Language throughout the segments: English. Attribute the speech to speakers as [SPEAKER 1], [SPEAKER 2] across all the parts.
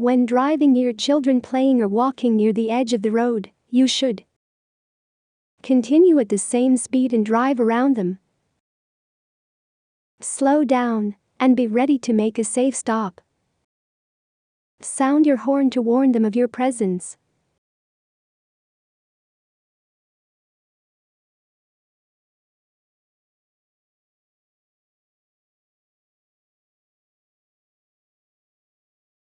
[SPEAKER 1] When driving near children playing or walking near the edge of the road, you should continue at the same speed and drive around them. Slow down and be ready to make a safe stop. Sound your horn to warn them of your presence.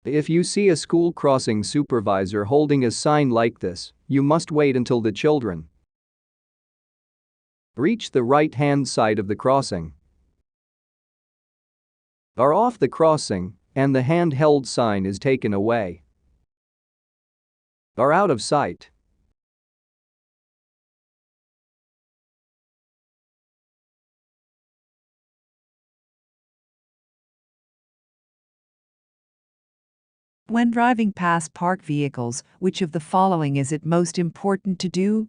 [SPEAKER 2] If you see a school crossing supervisor holding a sign like this, you must wait until the children reach the right-hand side of the crossing, are off the crossing, and the handheld sign is taken away, are out of sight.
[SPEAKER 3] When driving past parked vehicles, which of the following is it most important to do?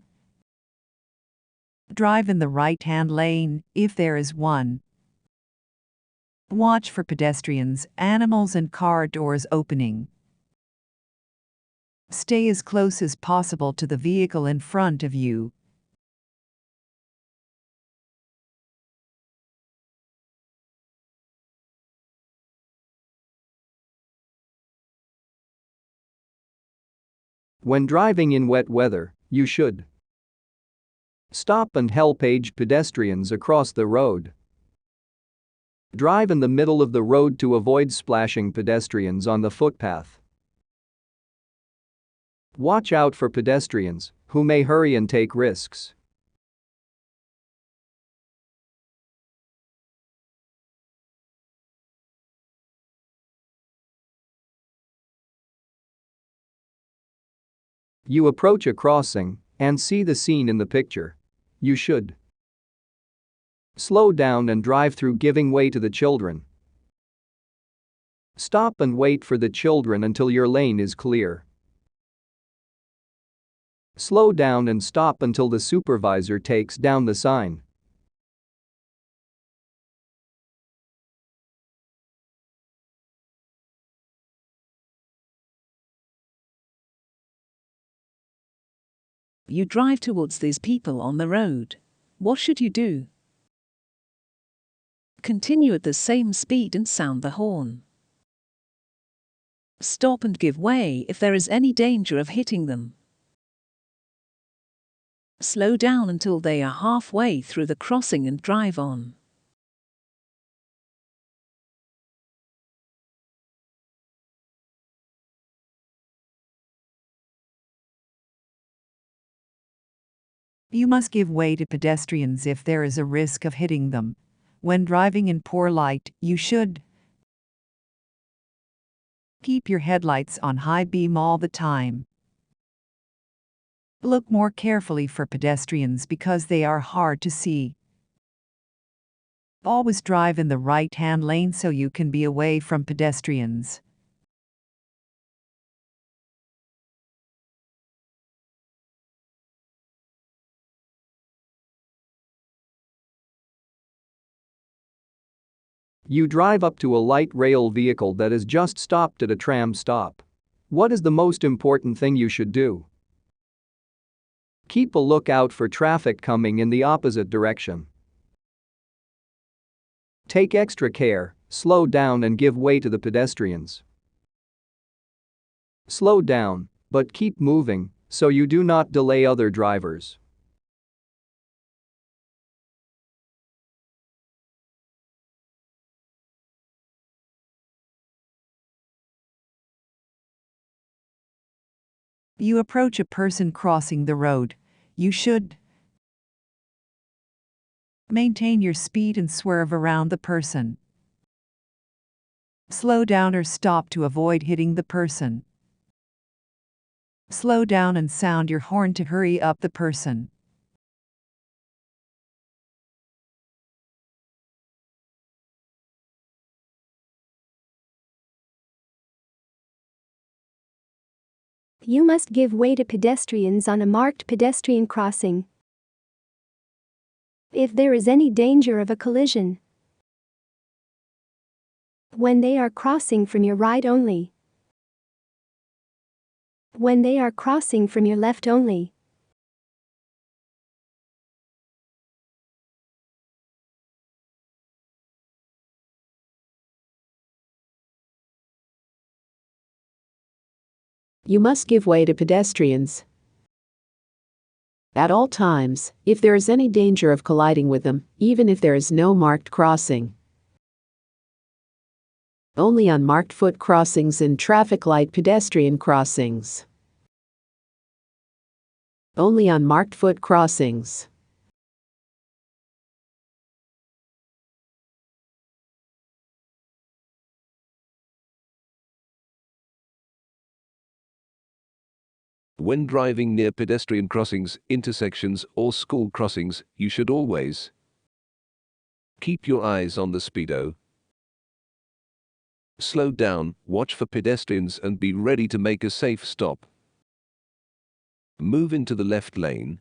[SPEAKER 3] Drive in the right-hand lane, if there is one. Watch for pedestrians, animals, and car doors opening. Stay as close as possible to the vehicle in front of you.
[SPEAKER 2] When driving in wet weather, you should stop and help aged pedestrians across the road. Drive in the middle of the road to avoid splashing pedestrians on the footpath. Watch out for pedestrians who may hurry and take risks. You approach a crossing and see the scene in the picture. You should slow down and drive through, giving way to the children. Stop and wait for the children until your lane is clear. Slow down and stop until the supervisor takes down the sign.
[SPEAKER 4] You drive towards these people on the road. What should you do? Continue at the same speed and sound the horn. Stop and give way if there is any danger of hitting them. Slow down until they are halfway through the crossing and drive on.
[SPEAKER 3] You must give way to pedestrians if there is a risk of hitting them. When driving in poor light, you should keep your headlights on high beam all the time. Look more carefully for pedestrians because they are hard to see. Always drive in the right-hand lane so you can be away from pedestrians.
[SPEAKER 2] You drive up to a light rail vehicle that has just stopped at a tram stop. What is the most important thing you should do? Keep a lookout for traffic coming in the opposite direction. Take extra care, slow down and give way to the pedestrians. Slow down, but keep moving so you do not delay other drivers.
[SPEAKER 3] You approach a person crossing the road. You should maintain your speed and swerve around the person. Slow down or stop to avoid hitting the person. Slow down and sound your horn to hurry up the person.
[SPEAKER 1] You must give way to pedestrians on a marked pedestrian crossing. If there is any danger of a collision, when they are crossing from your right only, When they are crossing from your left only.
[SPEAKER 5] You must give way to pedestrians at all times, if there is any danger of colliding with them, even if there is no marked crossing. Only on marked foot crossings and traffic light pedestrian crossings. Only on marked foot crossings.
[SPEAKER 6] When driving near pedestrian crossings, intersections, or school crossings, you should always keep your eyes on the speedo. Slow down, watch for pedestrians and be ready to make a safe stop. Move into the left lane.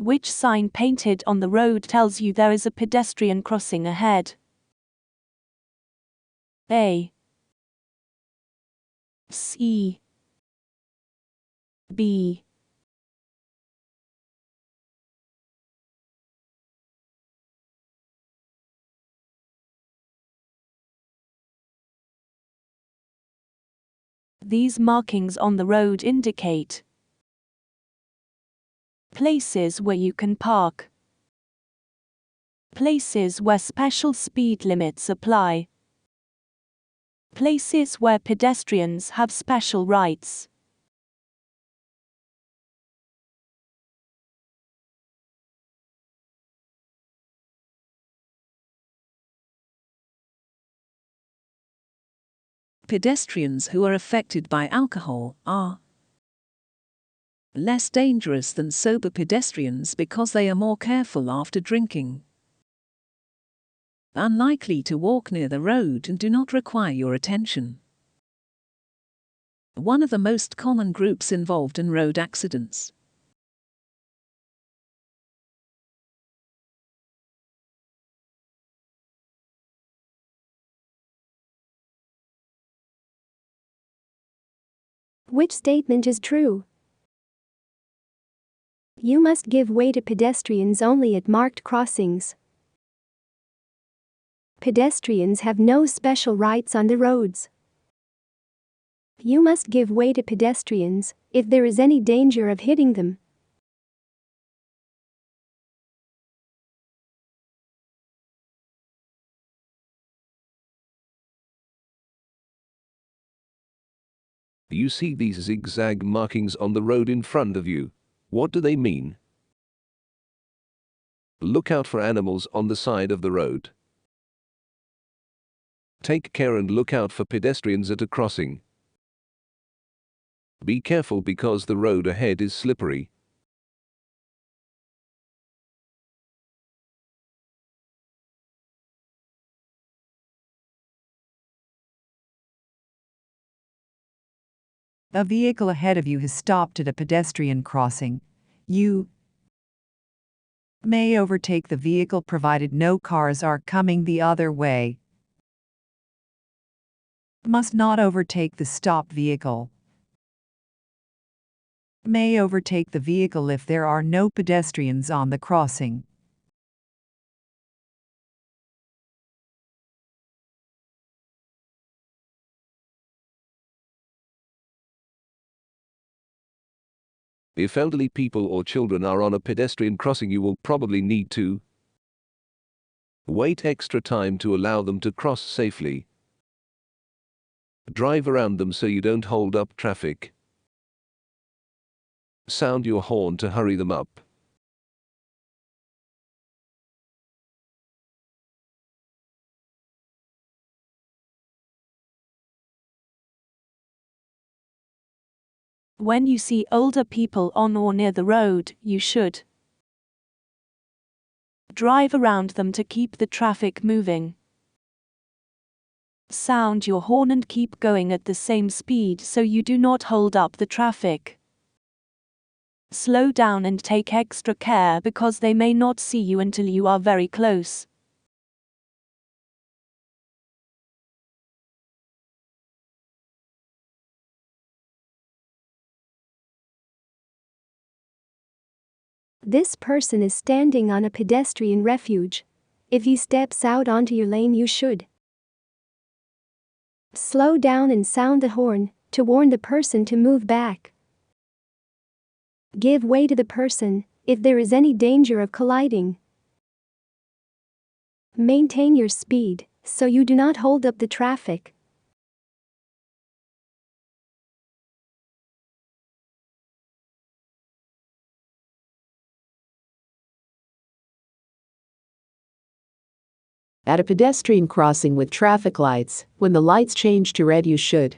[SPEAKER 7] Which sign painted on the road tells you there is a pedestrian crossing ahead? A, C, B, These markings on the road indicate places where you can park, places where special speed limits apply, places where pedestrians have special rights.
[SPEAKER 4] Pedestrians who are affected by alcohol are less dangerous than sober pedestrians because they are more careful after drinking, unlikely to walk near the road and do not require your attention. One of the most common groups involved in road accidents.
[SPEAKER 1] Which statement is true? You must give way to pedestrians only at marked crossings. Pedestrians have no special rights on the roads. You must give way to pedestrians if there is any danger of hitting them.
[SPEAKER 6] You see these zigzag markings on the road in front of you. What do they mean? Look out for animals on the side of the road. Take care and look out for pedestrians at a crossing. Be careful because the road ahead is slippery.
[SPEAKER 3] A vehicle ahead of you has stopped at a pedestrian crossing. You may overtake the vehicle provided no cars are coming the other way. Must not overtake the stopped vehicle. May overtake the vehicle if there are no pedestrians on the crossing.
[SPEAKER 6] If elderly people or children are on a pedestrian crossing, you will probably need to wait extra time to allow them to cross safely. Drive around them so you don't hold up traffic. Sound your horn to hurry them up.
[SPEAKER 7] When you see older people on or near the road, you should drive around them to keep the traffic moving. Sound your horn and keep going at the same speed so you do not hold up the traffic. Slow down and take extra care because they may not see you until you are very close.
[SPEAKER 1] This person is standing on a pedestrian refuge. If he steps out onto your lane, you should slow down and sound the horn to warn the person to move back. Give way to the person if there is any danger of colliding. Maintain your speed so you do not hold up the traffic.
[SPEAKER 5] At a pedestrian crossing with traffic lights, when the lights change to red, you should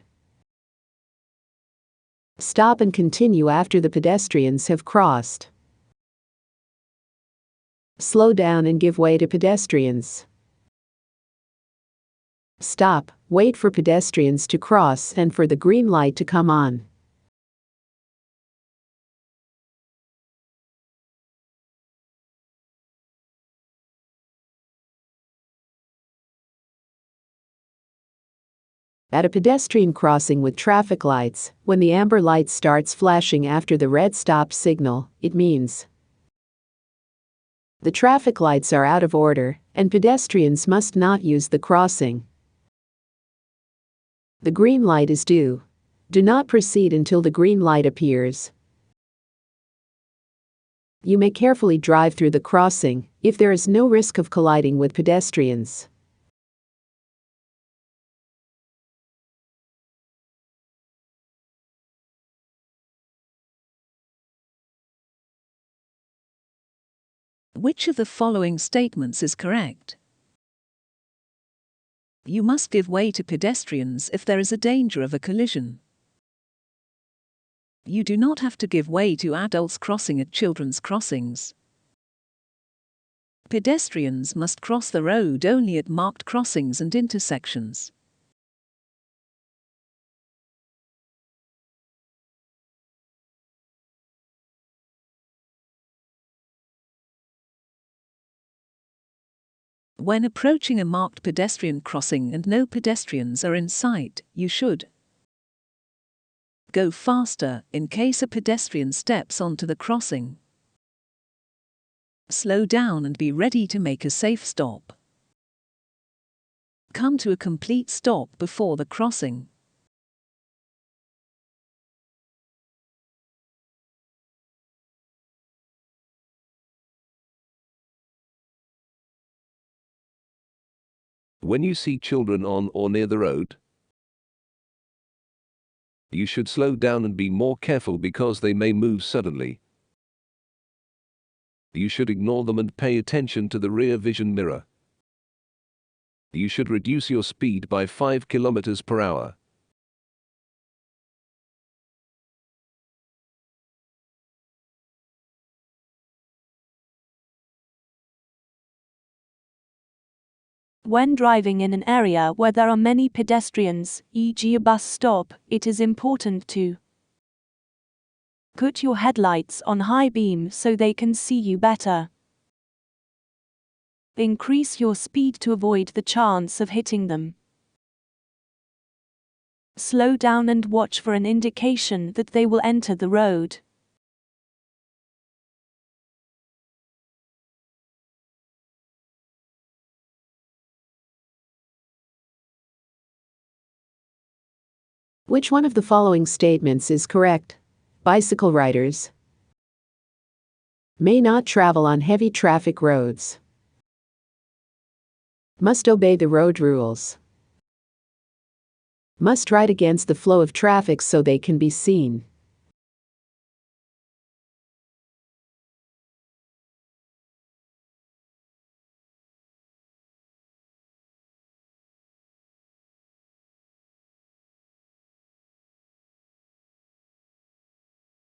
[SPEAKER 5] stop and continue after the pedestrians have crossed. Slow down and give way to pedestrians. Stop, wait for pedestrians to cross and for the green light to come on. At a pedestrian crossing with traffic lights, when the amber light starts flashing after the red stop signal, it means the traffic lights are out of order and pedestrians must not use the crossing. The green light is due. Do not proceed until the green light appears. You may carefully drive through the crossing if there is no risk of colliding with pedestrians.
[SPEAKER 4] Which of the following statements is correct? You must give way to pedestrians if there is a danger of a collision. You do not have to give way to adults crossing at children's crossings. Pedestrians must cross the road only at marked crossings and intersections. When approaching a marked pedestrian crossing and no pedestrians are in sight, you should go faster in case a pedestrian steps onto the crossing. Slow down and be ready to make a safe stop. Come to a complete stop before the crossing.
[SPEAKER 6] When you see children on or near the road, you should slow down and be more careful because they may move suddenly. You should ignore them and pay attention to the rear vision mirror. You should reduce your speed by 5 km per hour.
[SPEAKER 7] When driving in an area where there are many pedestrians, e.g. a bus stop, it is important to put your headlights on high beam so they can see you better. Increase your speed to avoid the chance of hitting them. Slow down and watch for an indication that they will enter the road.
[SPEAKER 5] Which one of the following statements is correct? Bicycle riders may not travel on heavy traffic roads. Must obey the road rules. Must ride against the flow of traffic so they can be seen.